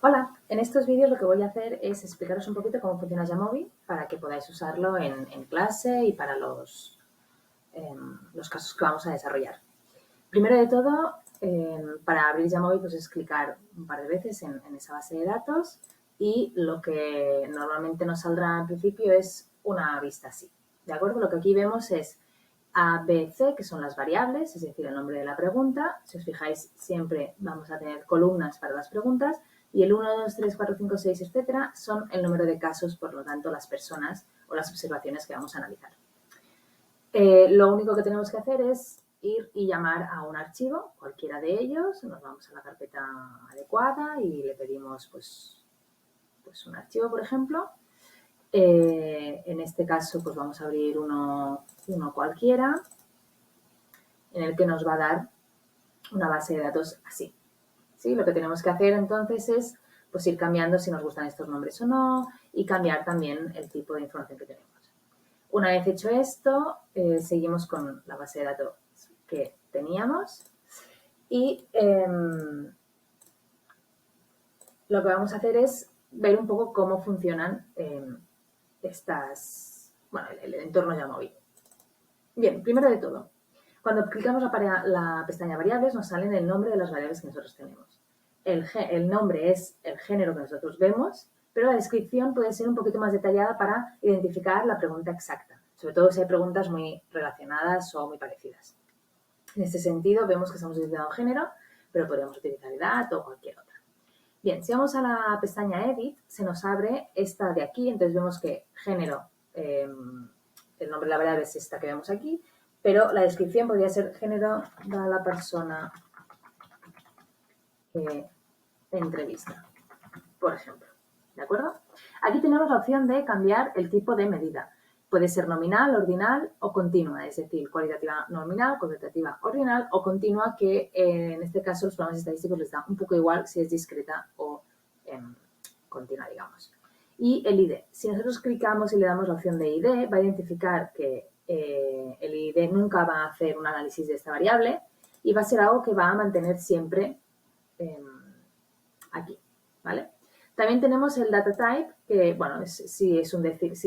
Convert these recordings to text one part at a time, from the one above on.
Hola, en estos vídeos lo que voy a hacer es explicaros un poquito cómo funciona Jamovi para que podáis usarlo en clase y para los casos que vamos a desarrollar. Primero de todo, para abrir Jamovi, pues es clicar un par de veces en esa base de datos y lo que normalmente nos saldrá al principio es una vista así. ¿De acuerdo? Lo que aquí vemos es A, B, C, que son las variables, es decir, el nombre de la pregunta. Si os fijáis, siempre vamos a tener columnas para las preguntas y el 1, 2, 3, 4, 5, 6, etcétera, son el número de casos, por lo tanto, las personas o las observaciones que vamos a analizar. Lo único que tenemos que hacer es ir y llamar a un archivo, cualquiera de ellos. Nos vamos a la carpeta adecuada y le pedimos pues un archivo, por ejemplo. En este caso, pues vamos a abrir uno cualquiera en el que nos va a dar una base de datos así. ¿Sí? Lo que tenemos que hacer entonces es pues, ir cambiando si nos gustan estos nombres o no y cambiar también el tipo de información que tenemos. Una vez hecho esto, seguimos con la base de datos que teníamos y lo que vamos a hacer es ver un poco cómo funcionan el entorno Jamovi. Bien, primero de todo, cuando clicamos la pestaña variables nos salen el nombre de las variables que nosotros tenemos. El nombre es el género que nosotros vemos, pero la descripción puede ser un poquito más detallada para identificar la pregunta exacta, sobre todo si hay preguntas muy relacionadas o muy parecidas. En este sentido, vemos que estamos utilizando género, pero podemos utilizar edad o cualquier otra. Bien, si vamos a la pestaña Edit, se nos abre esta de aquí, entonces vemos que género, el nombre de la variable es esta que vemos aquí, pero la descripción podría ser género de la persona que entrevista, por ejemplo. ¿De acuerdo? Aquí tenemos la opción de cambiar el tipo de medida. Puede ser nominal, ordinal o continua, es decir, cualitativa nominal, cualitativa ordinal o continua, que en este caso los programas estadísticos les da un poco igual si es discreta o continua, digamos. Y el ID. Si nosotros clicamos y le damos la opción de ID, va a identificar que el ID nunca va a hacer un análisis de esta variable y va a ser algo que va a mantener siempre aquí, ¿vale? También tenemos el data type, que, bueno, si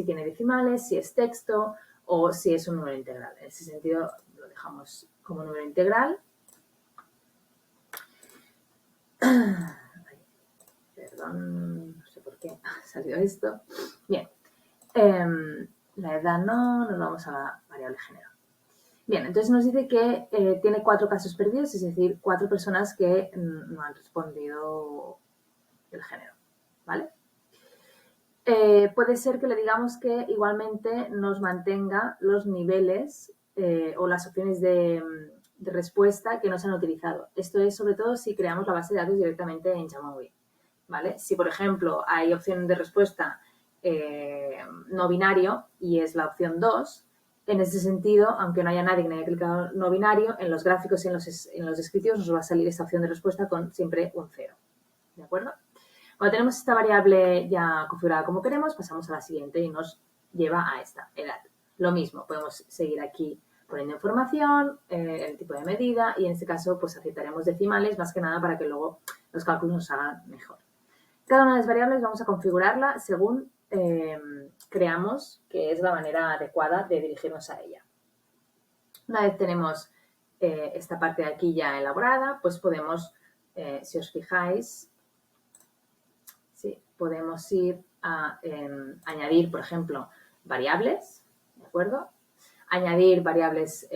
tiene decimales, si es texto o si es un número integral. En ese sentido, lo dejamos como número integral. Perdón, no sé por qué ha salido esto. Bien, la edad no, nos vamos a la variable género. Bien, entonces nos dice que tiene 4 casos perdidos, es decir, 4 personas que no han respondido el género, ¿vale? Puede ser que le digamos que igualmente nos mantenga los niveles o las opciones de respuesta que no se han utilizado. Esto es sobre todo si creamos la base de datos directamente en Jamovi, ¿vale? Si, por ejemplo, hay opción de respuesta no binario y es la opción 2, en ese sentido, aunque no haya nadie que haya clicado no binario, en los gráficos y en los descriptivos nos va a salir esta opción de respuesta con siempre un 0, ¿de acuerdo? Cuando tenemos esta variable ya configurada como queremos, pasamos a la siguiente y nos lleva a esta edad. Lo mismo, podemos seguir aquí poniendo información, el tipo de medida y en este caso pues aceptaremos decimales más que nada para que luego los cálculos nos hagan mejor. Cada una de las variables vamos a configurarla según creamos que es la manera adecuada de dirigirnos a ella. Una vez tenemos esta parte de aquí ya elaborada, pues podemos, si os fijáis, podemos ir a añadir, por ejemplo, variables, ¿de acuerdo? Añadir variables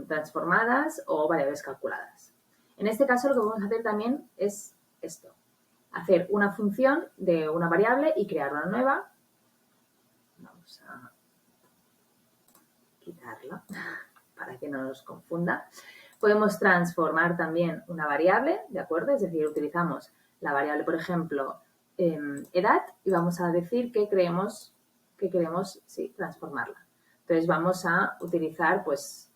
transformadas o variables calculadas. En este caso, lo que vamos a hacer también es esto. Hacer una función de una variable y crear una nueva. Vamos a quitarla para que no nos confunda. Podemos transformar también una variable, ¿de acuerdo? Es decir, utilizamos la variable, por ejemplo, edad y vamos a decir que queremos transformarla. Entonces vamos a utilizar, pues,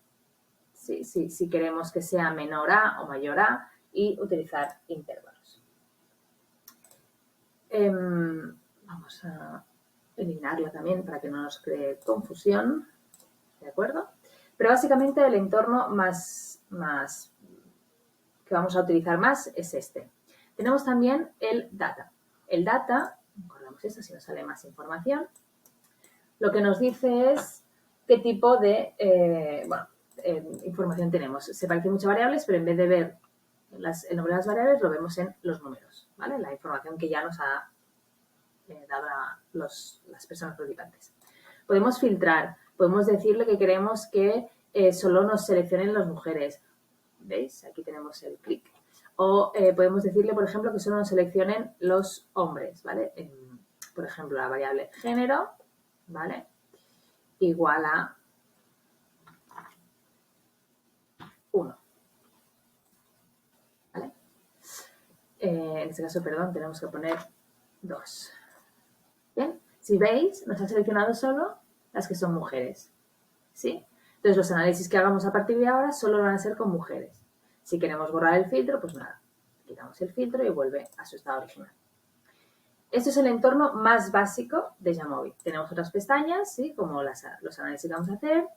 si queremos que sea menor a o mayor a y utilizar intervalos. Vamos a eliminarla también para que no nos cree confusión, ¿de acuerdo? Pero básicamente el entorno más que vamos a utilizar más es este. Tenemos también el data. el data, guardamos esto si nos sale más información, lo que nos dice es qué tipo de información tenemos. Se parecen muchas variables, pero en vez de ver el nombre de las variables, lo vemos en los números, ¿vale? La información que ya nos ha dado las personas participantes. Podemos filtrar, podemos decirle que queremos que solo nos seleccionen las mujeres. ¿Veis? Aquí tenemos el clic. O podemos decirle, por ejemplo, que solo nos seleccionen los hombres, ¿vale? Por ejemplo, la variable género, ¿vale? Igual a 1. ¿Vale? En este caso, perdón, tenemos que poner 2. Bien, si veis, nos ha seleccionado solo las que son mujeres, ¿sí? Entonces, los análisis que hagamos a partir de ahora solo van a ser con mujeres. Si queremos borrar el filtro, pues nada, quitamos el filtro y vuelve a su estado original. Este es el entorno más básico de Jamovi. Tenemos otras pestañas, ¿sí? Como los análisis que vamos a hacer,